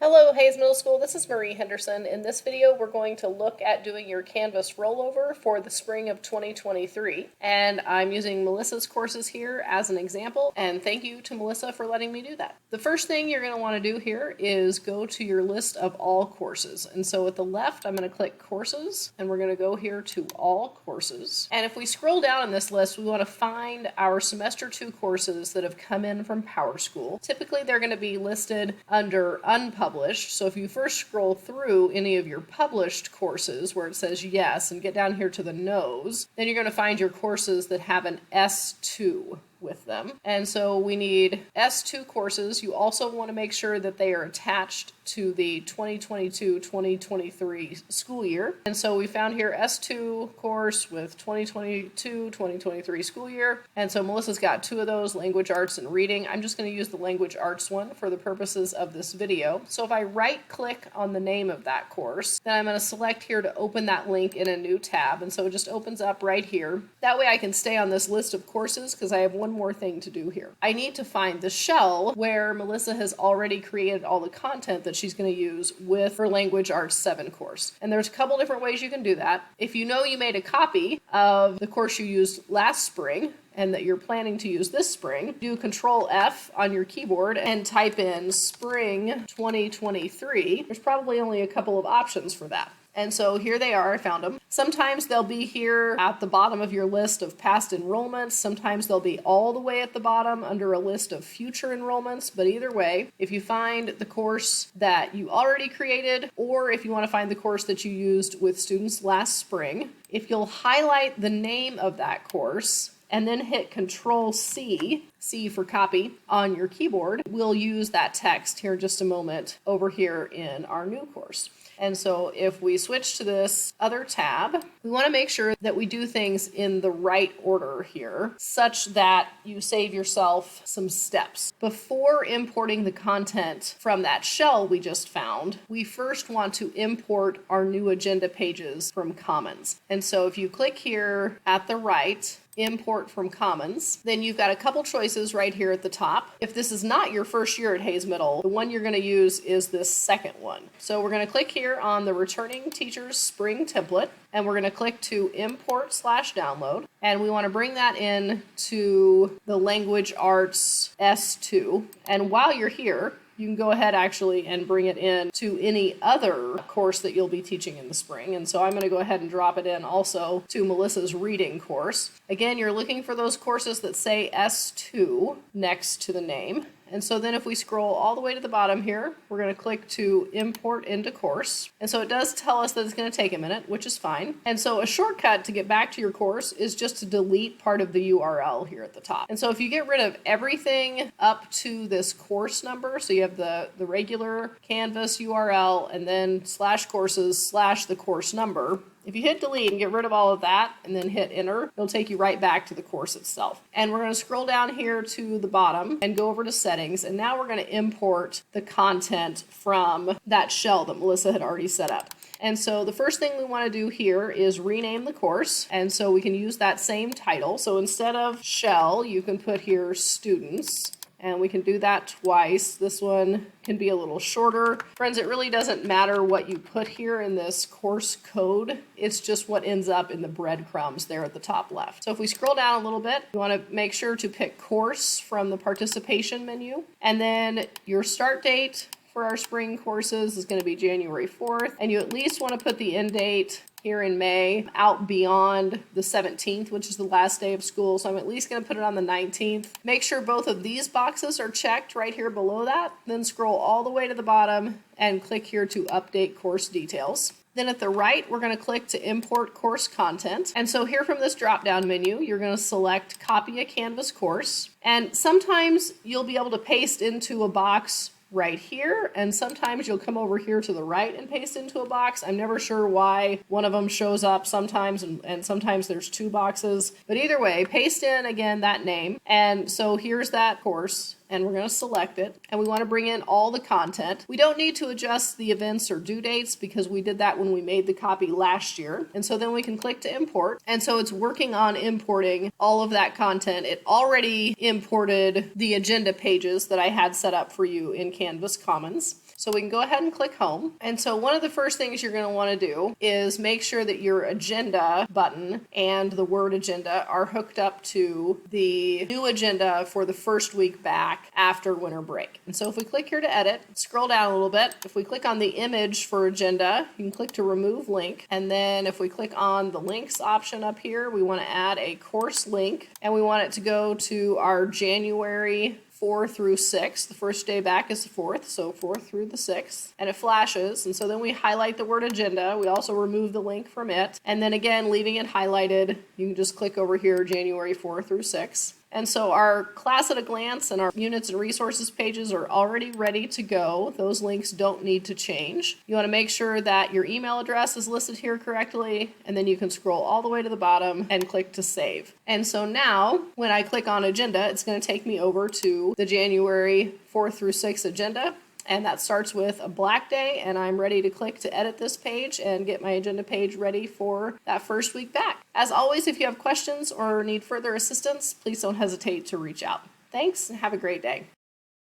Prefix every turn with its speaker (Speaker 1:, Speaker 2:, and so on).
Speaker 1: Hello, Hayes Middle School. This is Marie Henderson. In this video, we're going to look at doing your Canvas rollover for the spring of 2023. And I'm using Melissa's courses here as an example. And thank you to Melissa for letting me do that. The first thing you're going to want to do here is go to your list of all courses. And so at the left, I'm going to click Courses, and we're going to go here to All Courses. And if we scroll down in this list, we want to find our Semester 2 courses that have come in from PowerSchool. Typically, they're going to be listed under Unpublished. So if you first scroll through any of your published courses where it says yes and get down here to the no's, then you're going to find your courses that have an S2 with them. And so we need S2 courses. You also want to make sure that they are attached to the 2022-2023 school year. And so we found here S2 course with 2022-2023 school year. And so Melissa's got two of those, language arts and reading. I'm just going to use the language arts one for the purposes of this video. So if I right click on the name of that course, then I'm going to select here to open that link in a new tab. And so it just opens up right here. That way I can stay on this list of courses because I have one more thing to do here. I need to find the shell where Melissa has already created all the content that she's going to use with her Language Arts 7 course. And there's a couple different ways you can do that. If you know you made a copy of the course you used last spring and that you're planning to use this spring, do Control F on your keyboard and type in Spring 2023. There's probably only a couple of options for that. And so here they are, I found them. Sometimes they'll be here at the bottom of your list of past enrollments. Sometimes they'll be all the way at the bottom under a list of future enrollments. But either way, if you find the course that you already created, or if you want to find the course that you used with students last spring, if you'll highlight the name of that course and then hit Control C, C for copy, on your keyboard, we'll use that text here in just a moment over here in our new course. And so if we switch to this other tab, we want to make sure that we do things in the right order here, such that you save yourself some steps. Before importing the content from that shell we just found, we first want to import our new agenda pages from Commons. And so if you click here at the right, Import from Commons, then you've got a couple choices right here at the top. If this is not your first year at Hayes Middle, the one you're going to use is this second one. So we're going to click here on the Returning Teachers Spring template, and we're going to click to Import/Download, and we want to bring that in to the Language Arts S2. And while you're here, you can go ahead actually and bring it in to any other course that you'll be teaching in the spring. And so I'm going to go ahead and drop it in also to Melissa's reading course. Again, you're looking for those courses that say S2 next to the name. And so then if we scroll all the way to the bottom here, we're going to click to Import into Course. And so it does tell us that it's going to take a minute, which is fine. And so a shortcut to get back to your course is just to delete part of the URL here at the top. And so if you get rid of everything up to this course number, so you have the regular Canvas URL and then /courses/ the course number, if you hit delete and get rid of all of that and then hit enter, it'll take you right back to the course itself. And we're going to scroll down here to the bottom and go over to settings. And now we're going to import the content from that shell that Melissa had already set up. And so the first thing we want to do here is rename the course. And so we can use that same title. So instead of shell, you can put here students. And we can do that twice. This one can be a little shorter. Friends, it really doesn't matter what you put here in this course code. It's just what ends up in the breadcrumbs there at the top left. So if we scroll down a little bit, you want to make sure to pick course from the participation menu. And then your start date for our spring courses is going to be January 4th. And you at least want to put the end date here in May out beyond the 17th, which is the last day of school. So I'm at least going to put it on the 19th. Make sure both of these boxes are checked right here below that. Then scroll all the way to the bottom and click here to update course details. Then at the right, we're going to click to import course content. And so here from this drop-down menu, you're going to select copy a Canvas course. And sometimes you'll be able to paste into a box right here, and sometimes you'll come over here to the right and paste into a box. I'm never sure why one of them shows up sometimes and sometimes there's two boxes, but either way, paste in again that name. And so here's that course, and we're going to select it, and we want to bring in all the content. We don't need to adjust the events or due dates because we did that when we made the copy last year. And so then we can click to import. And so it's working on importing all of that content. It already imported the agenda pages that I had set up for you in Canvas Commons. So we can go ahead and click home. And so one of the first things you're going to want to do is make sure that your agenda button and the word agenda are hooked up to the new agenda for the first week back after winter break. And so if we click here to edit, scroll down a little bit. If we click on the image for agenda, you can click to remove link. And then if we click on the links option up here, we want to add a course link, and we want it to go to our January 4 through 6. The first day back is the 4th, so 4th through the 6th. And it flashes, and so then we highlight the word agenda. We also remove the link from it. And then again, leaving it highlighted, you can just click over here, January 4 through 6. And so our class at a glance and our units and resources pages are already ready to go. Those links don't need to change. You want to make sure that your email address is listed here correctly, and then you can scroll all the way to the bottom and click to save. And so now when I click on agenda, it's going to take me over to the January 4th through 6th agenda. And that starts with a black day, and I'm ready to click to edit this page and get my agenda page ready for that first week back. As always, if you have questions or need further assistance, please don't hesitate to reach out. Thanks, and have a great day.